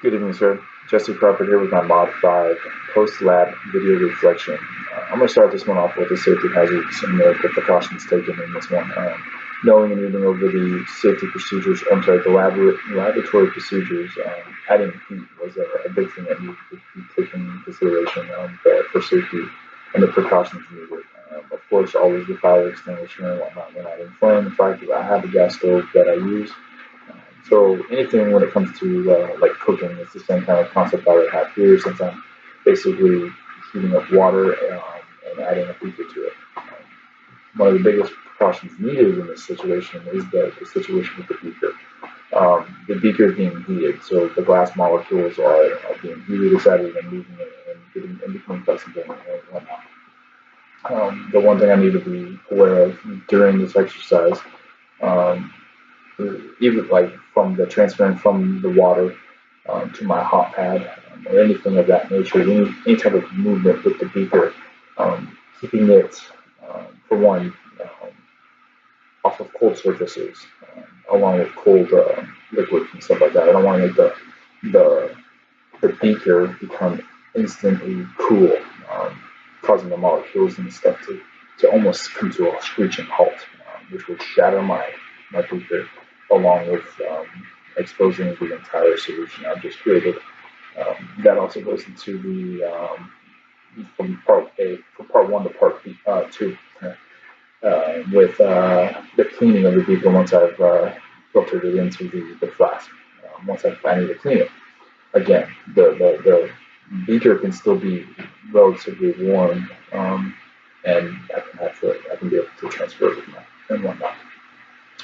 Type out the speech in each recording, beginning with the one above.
Good evening, sir. Jesse Crawford here with my Mod 5 post-lab video reflection. I'm going to start this one off with the safety hazards and the precautions taken in this one. Knowing and reading over the safety procedures, the laboratory procedures, adding heat was a big thing that needed to be taken into consideration for safety and the precautions needed. Of course, always the fire extinguisher and whatnot when adding flame. In fact, I have a gas stove that I use. So anything when it comes to like cooking, it's the same kind of concept I would have here, since I'm basically heating up water and adding a beaker to it. One of the biggest precautions needed in this situation is the situation with the beaker. The beaker is being heated, so the glass molecules are being heated, excited, and moving and getting and becoming flexible and whatnot. The one thing I need to be aware of during this exercise, um, even like from the transferring from the water to my hot pad or anything of that nature, any type of movement with the beaker, keeping it, for one, off of cold surfaces, along with cold liquids and stuff like that. I don't want to make the, the beaker become instantly cool, causing the molecules and stuff to almost come to a screeching halt, which would shatter my beaker along with exposing the entire solution I've just created. That also goes into the from part A, from part one to part B, two, with the cleaning of the beaker once I've filtered it into the flask. Once I need to clean it, again, the beaker can still be relatively warm, and I can be able to transfer it and whatnot.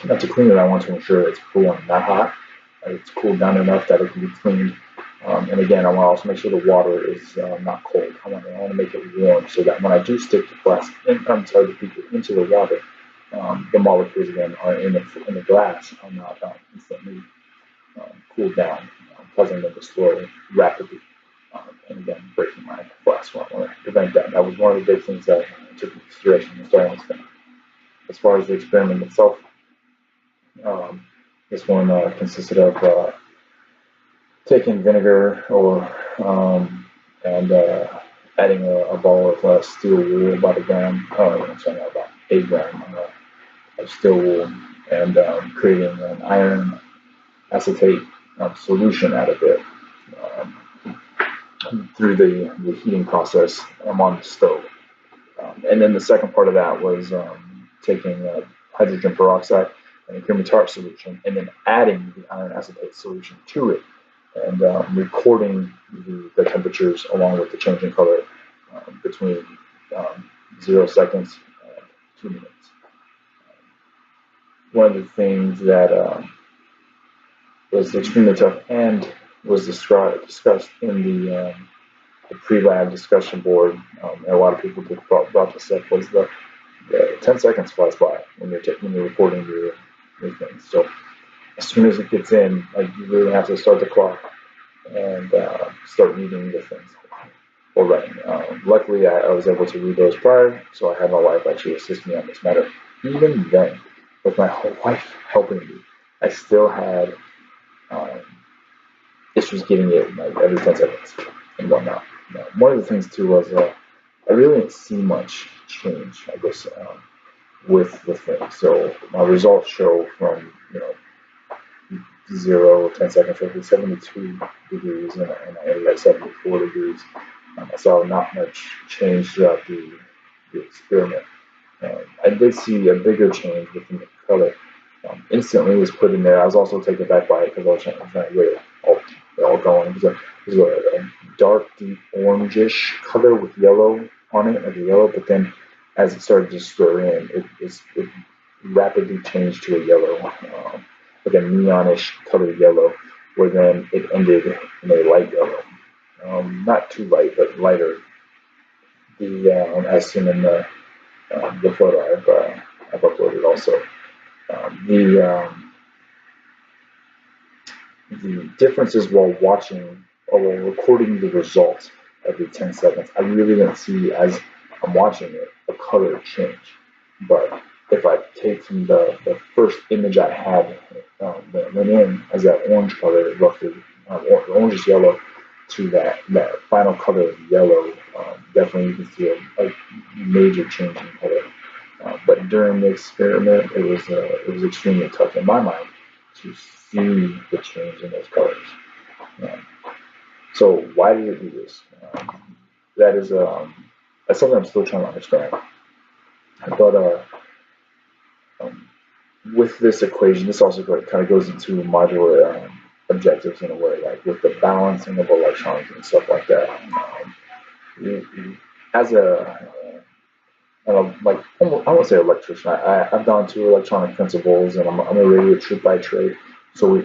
Now to clean it, I want to ensure it's cool and not hot. It's cooled down enough that it can be cleaned. And again, I want to also make sure the water is not cold. I want to make it warm so that when I do stick the flask the beaker into the water, the molecules again are in the glass are not instantly cooled down, causing them to slow rapidly. And again, breaking my flask when I want to prevent that. That was one of the big things that I took into consideration in starting this thing. As far as the experiment itself, um, this one consisted of taking vinegar or and adding a ball of steel wool, about a gram, sorry, not about 8 gram of steel wool, and creating an iron acetate solution out of it through the heating process on the stove. And then the second part of that was taking hydrogen peroxide and a creamy tart solution, and then adding the iron acetate solution to it, and recording the temperatures along with the changing color between 0 seconds and 2 minutes. One of the things that was extremely tough and was discussed in the pre-lab discussion board, and a lot of people brought this up, was the 10 seconds flies by when you're recording your things. So as soon as it gets in, like, you really have to start the clock and start reading the things or writing. Luckily, I was able to read those prior, so I had my wife actually assist me on this matter. Even then, with my whole wife helping me, I still had issues getting it like every 10 seconds and whatnot. One of the things too was I really didn't see much change, I guess, with the thing. So my results show from 0 to 10 seconds, roughly 72 degrees, and I ended at 74 degrees. I saw not much change throughout the experiment. I did see a bigger change within the color. Instantly was put in there. I was also taken back by it because I was trying to get it all going. It was a dark, deep orangish color with yellow on it, like a yellow, but then as it started to stir in, it rapidly changed to a yellow, like a neonish colored yellow, where then it ended in a light yellow. Not too light, but lighter. As seen in the photo I've uploaded also. The differences while watching or while recording the results every 10 seconds, I really didn't see as I'm watching it a color change. But if I take from the first image I had went in as that orange color, roughly orangish yellow, to that final color of yellow, definitely you can see a major change in color. But during the experiment, it was extremely tough in my mind to see the change in those colors. Um, so why did it do this? That is that's something I'm still trying to understand. But um, with this equation, this also kind of goes into modular objectives in a way, like with the balancing of electrons and stuff like that. As a like I won't say electrician. I've gone to electronic principles, and I'm a radio troop by trade. So we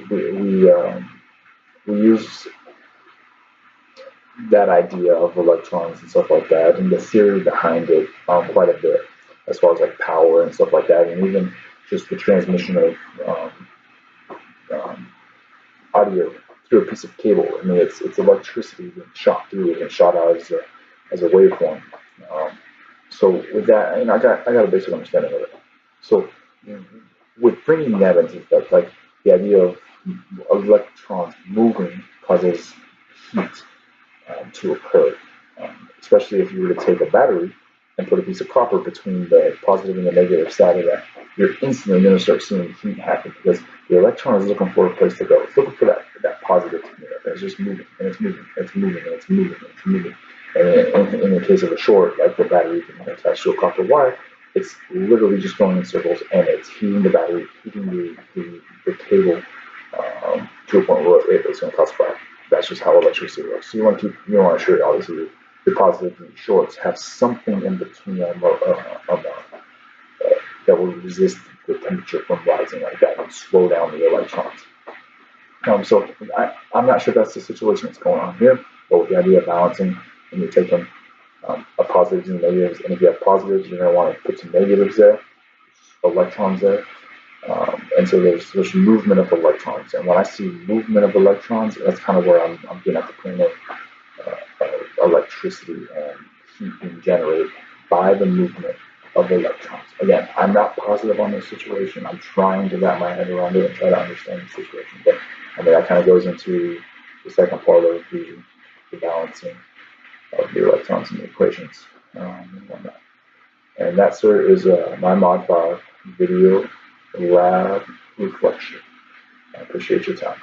use that idea of electrons and stuff like that, and the theory behind it quite a bit, as far as like power and stuff like that, and even just the transmission of um, audio through a piece of cable. I mean, it's electricity being shot through it and shot out as a waveform. Um, so with that, I got a basic understanding of it. So with bringing that into effect, like the idea of electrons moving causes heat to occur, especially if you were to take a battery and put a piece of copper between the positive and the negative side of that, you're instantly going to start seeing heat happen because the electron is looking for a place to go. It's looking for that positive to meet up, and it's just moving, and it's moving, and it's moving, and it's moving, and it's moving. And in the case of a short, like the battery being attached to a copper wire, it's literally just going in circles, and it's heating the battery, heating the cable to a point where it's going to cause fire. That's just how electricity works. So you want to ensure obviously the positives and shorts have something in between them that will resist the temperature from rising like that and slow down the electrons. So I'm not sure that's the situation that's going on here, but with the idea of balancing, and you're taking a positives and negatives, and if you have positives, you're going to want to put some negatives there, electrons there. And so there's movement of electrons, and when I see movement of electrons, that's kind of where I'm getting at the point of electricity and heat being generated by the movement of electrons. Again, I'm not positive on this situation. I'm trying to wrap my head around it and try to understand the situation. But I mean, that kind of goes into the second part of the balancing of the electrons in the equations and whatnot. And that, sir, is my Mod 5 video lab reflection. I appreciate your time.